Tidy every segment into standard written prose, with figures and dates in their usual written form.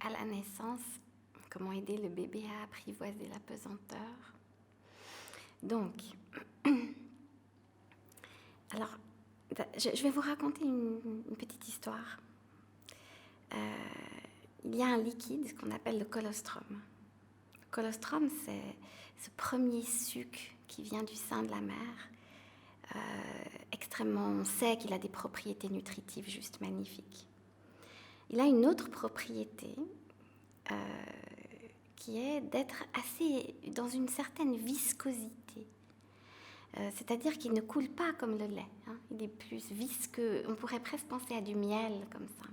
à la naissance, comment aider le bébé à apprivoiser la pesanteur. Donc, alors, je vais vous raconter une petite histoire. Il y a un liquide qu'on appelle le colostrum. Le colostrum, c'est ce premier suc qui vient du sein de la mère. Extrêmement, on sait qu'il a des propriétés nutritives juste magnifiques. Il a une autre propriété qui est d'être assez dans une certaine viscosité. C'est-à-dire qu'il ne coule pas comme le lait. Il est plus visqueux. On pourrait presque penser à du miel comme ça.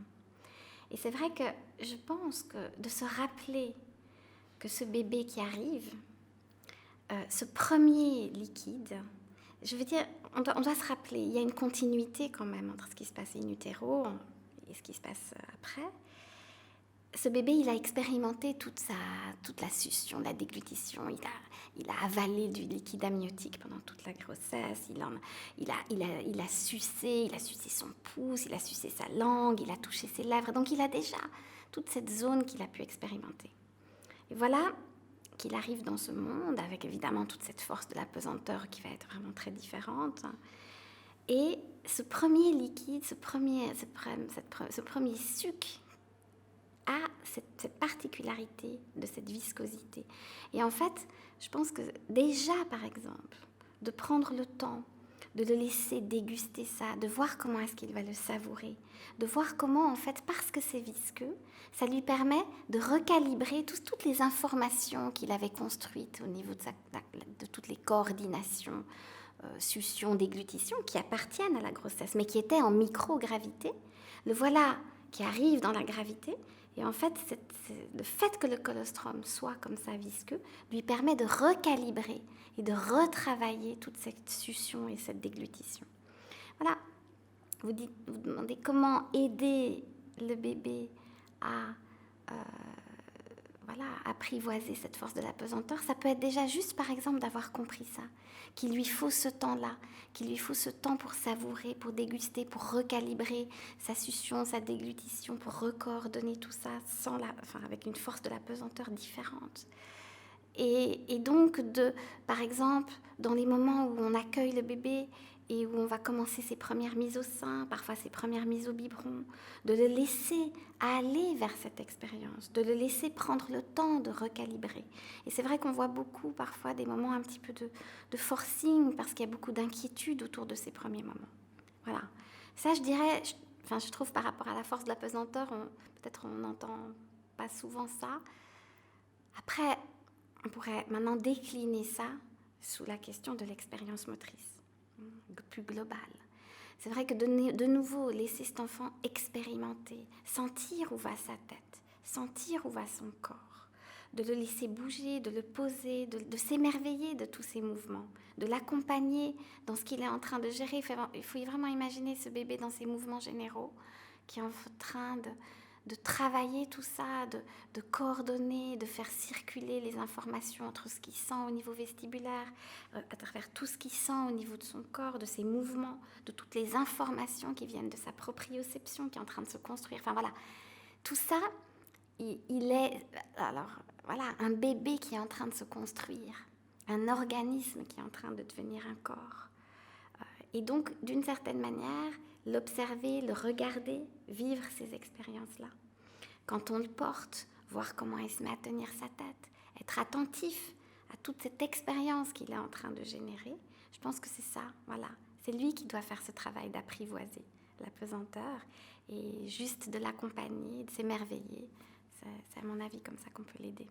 Et c'est vrai que je pense que de se rappeler que ce bébé qui arrive, ce premier liquide, je veux dire, on doit se rappeler, il y a une continuité quand même entre ce qui se passe in utero et ce qui se passe après. Ce bébé, il a expérimenté toute la succion, la déglutition. Il a avalé du liquide amniotique pendant toute la grossesse. Il a sucé son pouce, il a sucé sa langue, il a touché ses lèvres. Donc, il a déjà toute cette zone qu'il a pu expérimenter. Et voilà qu'il arrive dans ce monde avec évidemment toute cette force de la pesanteur qui va être vraiment très différente. Et ce premier liquide, ce premier suc a cette particularité de cette viscosité. Et en fait, je pense que déjà, par exemple, de prendre le temps de le laisser déguster ça, de voir comment est-ce qu'il va le savourer, de voir comment, en fait, parce que c'est visqueux, ça lui permet de recalibrer toutes les informations qu'il avait construites au niveau de toutes les coordinations, succion, déglutition, qui appartiennent à la grossesse, mais qui étaient en microgravité. Le voilà qui arrive dans la gravité, et en fait, le fait que le colostrum soit comme ça visqueux lui permet de recalibrer et de retravailler toute cette succion et cette déglutition. Voilà, vous demandez comment aider le bébé à apprivoiser cette force de la pesanteur. Ça peut être déjà juste, par exemple, d'avoir compris ça, qu'il lui faut ce temps-là, qu'il lui faut ce temps pour savourer, pour déguster, pour recalibrer sa succion, sa déglutition, pour recoordonner tout ça avec une force de la pesanteur différente. Et donc, par exemple, dans les moments où on accueille le bébé et où on va commencer ses premières mises au sein, parfois ses premières mises au biberon, de le laisser aller vers cette expérience, de le laisser prendre le temps de recalibrer. Et c'est vrai qu'on voit beaucoup parfois des moments un petit peu de forcing parce qu'il y a beaucoup d'inquiétude autour de ces premiers moments. Voilà. Ça, je dirais, je trouve par rapport à la force de la pesanteur, peut-être on n'entend pas souvent ça. Après, on pourrait maintenant décliner ça sous la question de l'expérience motrice, plus globale. C'est vrai que de nouveau, laisser cet enfant expérimenter, sentir où va sa tête, sentir où va son corps, de le laisser bouger, de le poser, de s'émerveiller de tous ces mouvements, de l'accompagner dans ce qu'il est en train de gérer. Il faut vraiment imaginer ce bébé dans ses mouvements généraux qui est en train de travailler tout ça, de coordonner, de faire circuler les informations entre ce qu'il sent au niveau vestibulaire, à travers tout ce qu'il sent au niveau de son corps, de ses mouvements, de toutes les informations qui viennent de sa proprioception qui est en train de se construire. Enfin voilà, tout ça, il est un bébé qui est en train de se construire, un organisme qui est en train de devenir un corps. Et donc, d'une certaine manière, l'observer, le regarder, vivre ces expériences-là. Quand on le porte, voir comment il se met à tenir sa tête, être attentif à toute cette expérience qu'il est en train de générer, je pense que c'est ça, voilà. C'est lui qui doit faire ce travail d'apprivoiser la pesanteur et juste de l'accompagner, de s'émerveiller. C'est à mon avis comme ça qu'on peut l'aider.